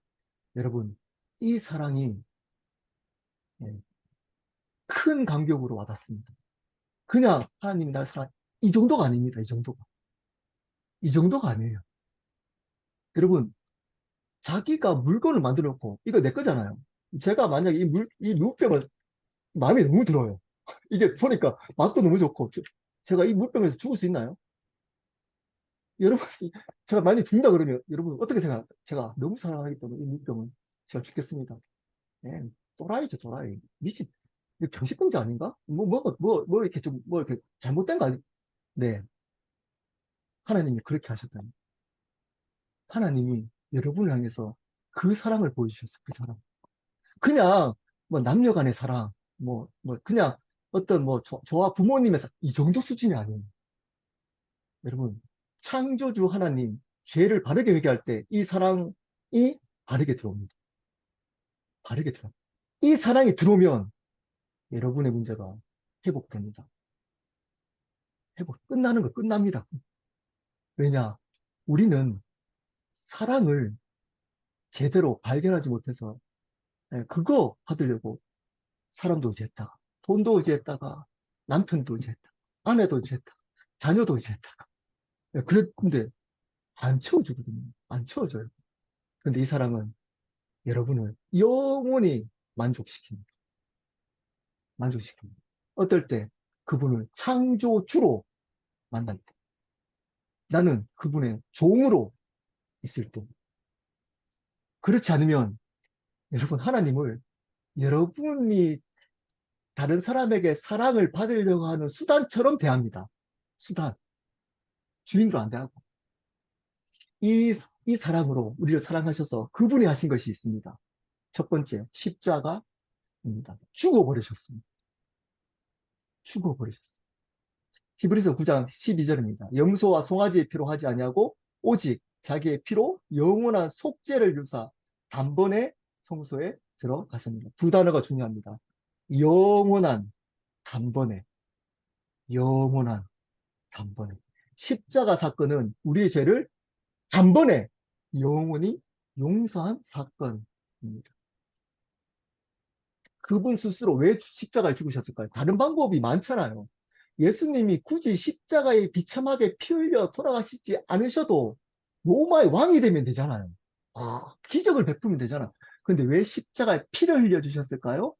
여러분, 이 사랑이 예, 큰 감격으로 와닿습니다. 그냥 하나님이 날 이 정도가 아닙니다. 이 정도가. 이 정도가 아니에요. 여러분, 자기가 물건을 만들어 놓고 이거 내 거잖아요. 제가 만약에 이 물병을 마음에 너무 들어요. 이게 보니까 맛도 너무 좋고 제가 이 물병에서 죽을 수 있나요? 여러분 제가 만약에 죽는다 그러면 여러분 어떻게 생각할까요? 제가 너무 사랑하기 때문에 이 물병은 제가 죽겠습니다. 예, 또라이죠 또라이. 미친 이거 정신병자 아닌가? 이렇게 뭐 이렇게 잘못된 거 아니? 네, 하나님이 그렇게 하셨다니. 하나님이 여러분을 향해서 그 사랑을 보여주셨어요. 그 사랑. 그냥 뭐 남녀 간의 사랑, 그냥 어떤 저와 부모님의 이 정도 수준이 아니에요. 여러분, 창조주 하나님, 죄를 바르게 회개할 때 이 사랑이 바르게 들어옵니다. 바르게 들어. 이 사랑이 들어오면 여러분의 문제가 회복됩니다. 끝나는 거 끝납니다. 왜냐? 우리는 사랑을 제대로 발견하지 못해서 그거 받으려고 사람도 의지했다가, 돈도 의지했다가, 남편도 의지했다가, 아내도 의지했다가, 자녀도 의지했다가. 그랬는데 안 채워주거든요. 안 채워줘요. 근데 이 사랑은 여러분을 영원히 만족시킵니다. 만족시킵니다. 어떨 때? 그분을 창조주로 만날 때. 나는 그분의 종으로 있을 때. 그렇지 않으면 여러분 하나님을 여러분이 다른 사람에게 사랑을 받으려고 하는 수단처럼 대합니다. 수단. 주인으로 안 대하고. 이 사랑으로 우리를 사랑하셔서 그분이 하신 것이 있습니다. 첫 번째, 십자가입니다. 죽어버리셨습니다. 죽어버리셨습니다. 히브리서 9장 12절입니다. 염소와 송아지의 피로 하지 아니하고 오직 자기의 피로 영원한 속죄를 유사 단번에 성소에 들어가십니다. 두 단어가 중요합니다. 영원한 단번에, 영원한 단번에. 십자가 사건은 우리의 죄를 단번에 영원히 용서한 사건입니다. 그분 스스로 왜 십자가를 죽으셨을까요? 다른 방법이 많잖아요. 예수님이 굳이 십자가에 비참하게 피 흘려 돌아가시지 않으셔도 로마의 왕이 되면 되잖아요. 기적을 베푸면 되잖아. 근데 왜 십자가에 피를 흘려주셨을까요?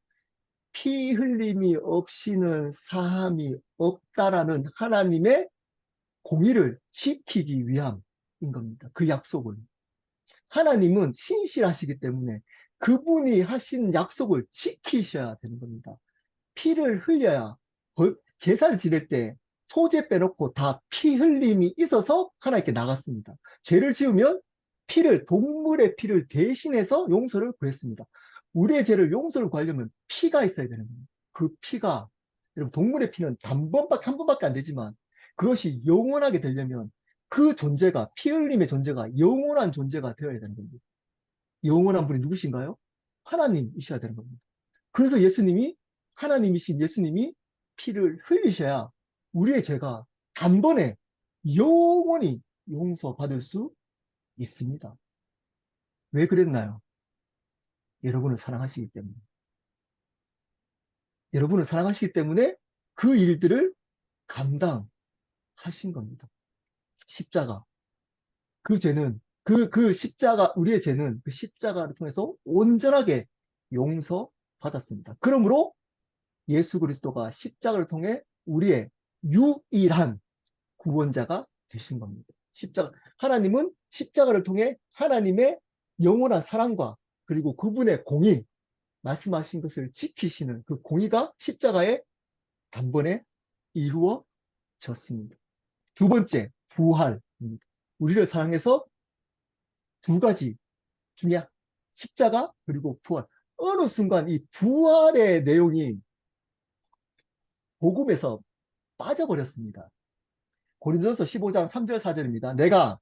피 흘림이 없이는 사함이 없다라는 하나님의 공의를 지키기 위함인 겁니다. 그 약속을. 하나님은 신실하시기 때문에 그분이 하신 약속을 지키셔야 되는 겁니다. 피를 흘려야 제사를 지낼 때 소재 빼놓고 다 피 흘림이 있어서 하나님께 나갔습니다. 죄를 지으면 동물의 피를 대신해서 용서를 구했습니다. 우리의 죄를 용서를 구하려면 피가 있어야 되는 겁니다. 그 피가, 여러분, 동물의 피는 한 번밖에 안 되지만 그것이 영원하게 되려면 그 존재가, 피 흘림의 존재가 영원한 존재가 되어야 되는 겁니다. 영원한 분이 누구신가요? 하나님이셔야 되는 겁니다. 그래서 하나님이신 예수님이 피를 흘리셔야 우리의 죄가 단번에 영원히 용서받을 수 있습니다. 왜 그랬나요? 여러분을 사랑하시기 때문에. 여러분을 사랑하시기 때문에 그 일들을 감당하신 겁니다. 십자가. 그 죄는, 그 십자가, 우리의 죄는 그 십자가를 통해서 온전하게 용서받았습니다. 그러므로 예수 그리스도가 십자가를 통해 우리의 유일한 구원자가 되신 겁니다. 하나님은 십자가를 통해 하나님의 영원한 사랑과 그리고 그분의 공의, 말씀하신 것을 지키시는 그 공의가 십자가에 단번에 이루어졌습니다. 두 번째, 부활입니다. 우리를 사랑해서 두 가지 중에 십자가 그리고 부활. 어느 순간 이 부활의 내용이 복음에서 빠져버렸습니다. 고린도전서 15장 3절 4절입니다. 내가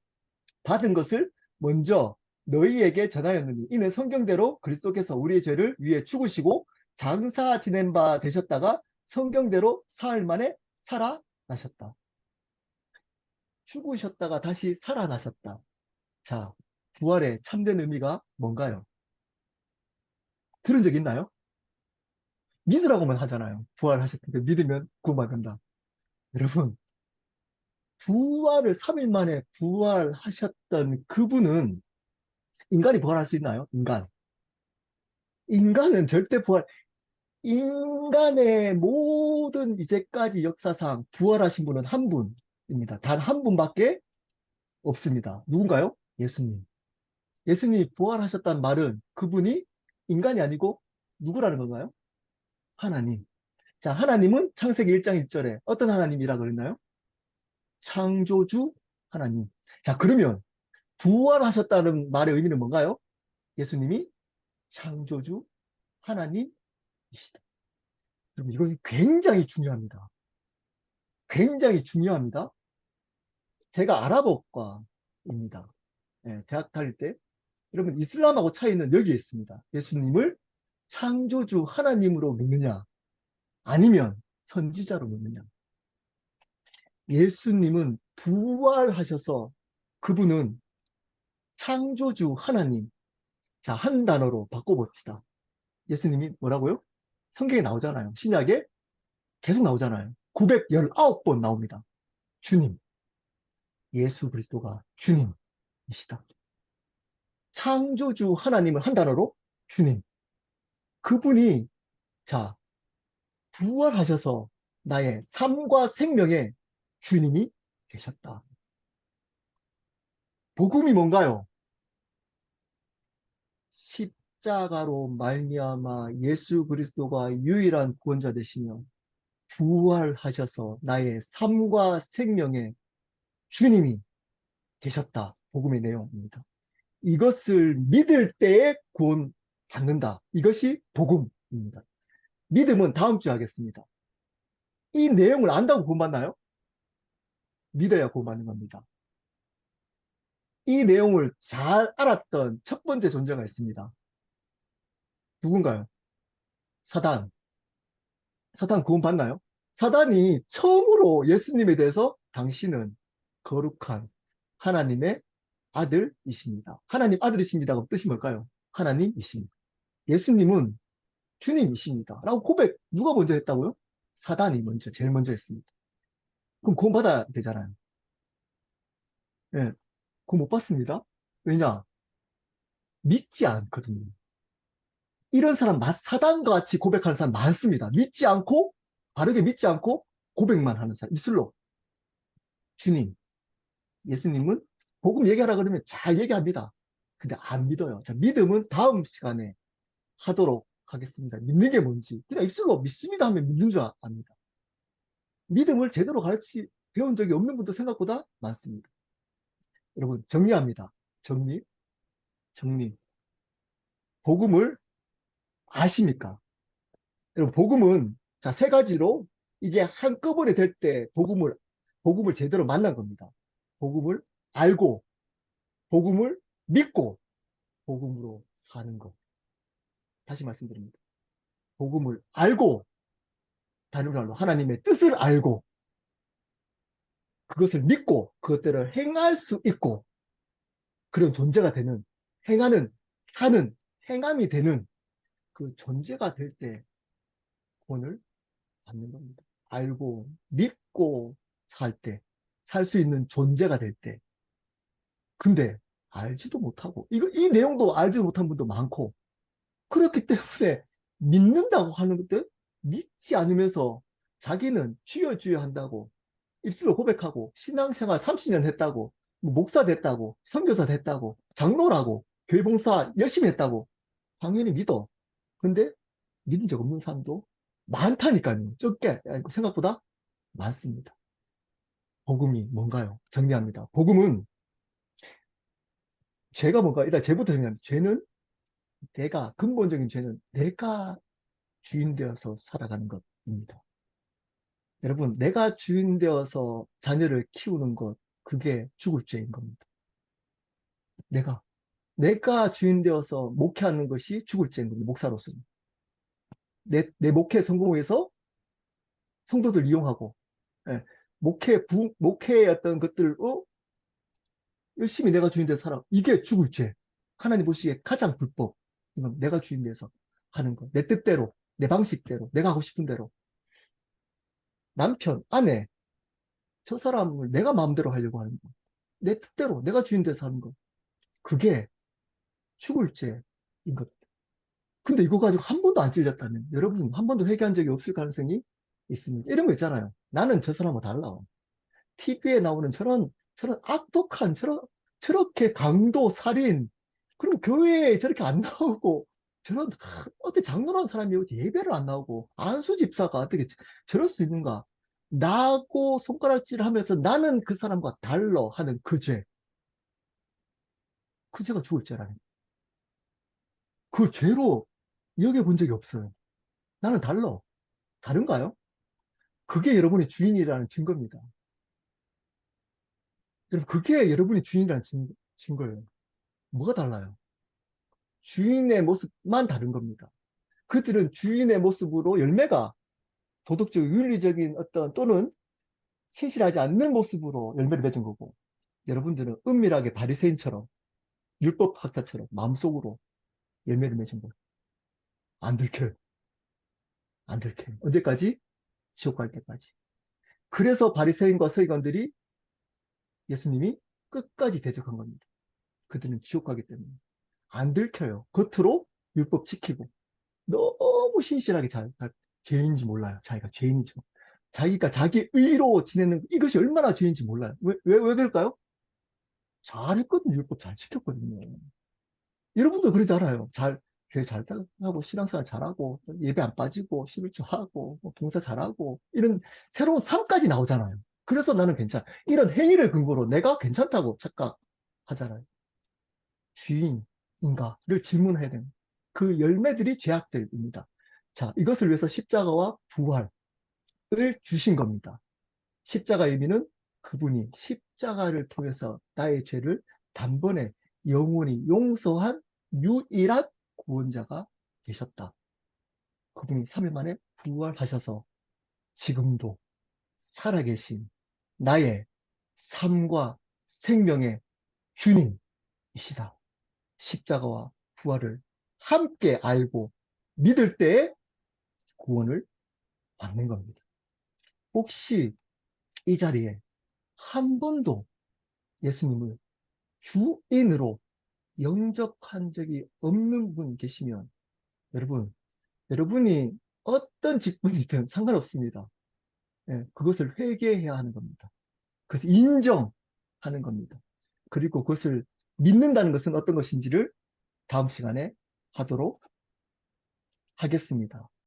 받은 것을 먼저 너희에게 전하였느니 이는 성경대로 그리스도께서 우리의 죄를 위해 죽으시고 장사 지낸 바 되셨다가 성경대로 사흘 만에 살아나셨다. 죽으셨다가 다시 살아나셨다. 자, 부활의 참된 의미가 뭔가요? 들은 적 있나요? 믿으라고만 하잖아요. 부활하셨는데 믿으면 구원받는다. 여러분, 부활을 3일 만에 부활하셨던 그분은 인간이 부활할 수 있나요? 인간은 절대 인간의 모든 이제까지 역사상 부활하신 분은 한 분입니다. 단 한 분밖에 없습니다. 누군가요? 예수님. 예수님이 부활하셨다는 말은 그분이 인간이 아니고 누구라는 건가요? 하나님. 자, 하나님은 창세기 1장 1절에 어떤 하나님이라 그랬나요? 창조주 하나님. 자, 그러면 부활하셨다는 말의 의미는 뭔가요? 예수님이 창조주 하나님이시다. 여러분, 이건 굉장히 중요합니다. 굉장히 중요합니다. 제가 아랍어과입니다. 예, 대학 다닐 때. 여러분, 이슬람하고 차이는 여기에 있습니다. 예수님을 창조주 하나님으로 믿느냐, 아니면 선지자로 믿느냐. 예수님은 부활하셔서 그분은 창조주 하나님. 자, 한 단어로 바꿔봅시다. 예수님이 뭐라고요? 성경에 나오잖아요. 신약에 계속 나오잖아요. 919번 나옵니다. 주님. 예수 그리스도가 주님이시다. 창조주 하나님을 한 단어로 주님. 그분이, 자, 부활하셔서 나의 삶과 생명의 주님이 되셨다. 복음이 뭔가요? 십자가로 말미암아 예수 그리스도가 유일한 구원자 되시며 부활하셔서 나의 삶과 생명의 주님이 되셨다. 복음의 내용입니다. 이것을 믿을 때에 구원 받는다. 이것이 복음입니다. 믿음은 다음 주에 하겠습니다. 이 내용을 안다고 구원받나요? 믿어야 구원받는 겁니다. 이 내용을 잘 알았던 첫 번째 존재가 있습니다. 누군가요? 사단. 사단 구원받나요? 사단이 처음으로 예수님에 대해서 당신은 거룩한 하나님의 아들이십니다. 하나님 아들이십니다가 뜻이 뭘까요? 하나님이십니다. 예수님은 주님이십니다. 라고 고백 누가 먼저 했다고요? 사단이 먼저, 제일 먼저 했습니다. 그럼 구원받아야 되잖아요. 예, 구원 못 받습니다. 왜냐? 믿지 않거든요. 이런 사람, 사단과 같이 고백하는 사람 많습니다. 믿지 않고, 바르게 믿지 않고, 고백만 하는 사람. 입술로. 주님, 예수님은 복음 얘기하라 그러면 잘 얘기합니다. 근데 안 믿어요. 자, 믿음은 다음 시간에 하도록 하겠습니다. 믿는 게 뭔지. 그냥 입술로 믿습니다 하면 믿는 줄 압니다. 믿음을 제대로 배운 적이 없는 분도 생각보다 많습니다. 여러분, 정리합니다. 정리, 정리. 복음을 아십니까? 여러분, 복음은, 자, 세 가지로 이게 한꺼번에 될 때 복음을 제대로 만난 겁니다. 복음을 알고, 복음을 믿고, 복음으로 사는 것. 다시 말씀드립니다. 복음을 알고, 다른 말로 하나님의 뜻을 알고, 그것을 믿고, 그것들을 행할 수 있고, 그런 존재가 되는, 행하는, 사는, 행함이 되는 그 존재가 될 때 구원을 받는 겁니다. 알고, 믿고 살 때, 살 수 있는 존재가 될 때. 근데 알지도 못하고, 이 내용도 알지도 못한 분도 많고, 그렇기 때문에 믿는다고 하는 것들, 믿지 않으면서 자기는 주여 주여 한다고, 입술로 고백하고, 신앙생활 30년 했다고, 뭐 목사 됐다고, 선교사 됐다고, 장로라고, 교회 봉사 열심히 했다고, 당연히 믿어. 근데 믿은 적 없는 사람도 많다니까요. 적게, 생각보다 많습니다. 복음이 뭔가요? 정리합니다. 복음은 죄가 뭔가? 일단 죄부터 정리합니다. 죄는 근본적인 죄는 내가 주인 되어서 살아가는 것입니다. 여러분, 내가 주인 되어서 자녀를 키우는 것, 그게 죽을 죄인 겁니다. 내가 주인 되어서 목회하는 것이 죽을 죄인 겁니다. 목사로서는. 내 목회 성공을 위해서 성도들 이용하고, 예, 목회의 어떤 것들을, 열심히 내가 주인 돼서 살아. 이게 죽을 죄. 하나님 보시기에 가장 불법. 이건 내가 주인 돼서 하는 거. 내 뜻대로, 내 방식대로, 내가 하고 싶은 대로. 남편, 아내, 저 사람을 내가 마음대로 하려고 하는 거. 내 뜻대로, 내가 주인 돼서 하는 거. 그게 죽을 죄인 것. 근데 이거 가지고 한 번도 안 찔렸다면 여러분 한 번도 회개한 적이 없을 가능성이 있습니다. 이런 거 있잖아요. 나는 저 사람하고 달라. TV에 나오는 저런 악독한, 저렇게 강도, 살인, 그리고 교회에 저렇게 안 나오고, 어떻게 장로라는 사람이 어떻게 예배를 안 나오고, 안수 집사가 어떻게 저럴 수 있는가? 나고 손가락질 하면서 나는 그 사람과 달러 하는 그 죄. 그 죄가 죽을 죄라는. 그 죄로 여겨본 적이 없어요. 나는 달러. 다른가요? 그게 여러분의 주인이라는 증거입니다. 여러분, 그게 여러분의 주인이라는 증거예요. 뭐가 달라요? 주인의 모습만 다른 겁니다. 그들은 주인의 모습으로 열매가 도덕적, 윤리적인 어떤 또는 신실하지 않는 모습으로 열매를 맺은 거고, 여러분들은 은밀하게 바리새인처럼 율법학자처럼 마음속으로 열매를 맺은 거예요. 안 들켜요. 안 들켜요. 언제까지? 지옥 갈 때까지. 그래서 바리새인과 서기관들이 예수님이 끝까지 대적한 겁니다. 그들은 지옥 가기 때문에. 안 들켜요. 겉으로 율법 지키고 너무 신실하게 잘. 죄인지 몰라요. 자기가 죄인인지. 자기가 자기 의로 지내는 이것이 얼마나 죄인지 몰라요. 왜 그럴까요? 잘했거든요. 율법 잘 지켰거든요. 여러분도 그러지 않아요? 교회 잘 하고, 신앙생활 잘하고, 예배 안 빠지고, 11조 하고, 뭐 봉사 잘하고, 이런 새로운 삶까지 나오잖아요. 그래서 나는 괜찮아. 이런 행위를 근거로 내가 괜찮다고 착각하잖아요. 주인인가를 질문해야 됩니다. 그 열매들이 죄악들입니다. 자, 이것을 위해서 십자가와 부활을 주신 겁니다. 십자가 의미는 그분이 십자가를 통해서 나의 죄를 단번에 영원히 용서한 유일한 구원자가 되셨다. 그분이 3일 만에 부활하셔서 지금도 살아계신 나의 삶과 생명의 주님이시다. 십자가와 부활을 함께 알고 믿을 때에 구원을 받는 겁니다. 혹시 이 자리에 한 번도 예수님을 주인으로 영접한 적이 없는 분 계시면 여러분이 어떤 직분이든 상관없습니다. 예, 그것을 회개해야 하는 겁니다. 그것을 인정하는 겁니다. 그리고 그것을 믿는다는 것은 어떤 것인지를 다음 시간에 하도록 하겠습니다.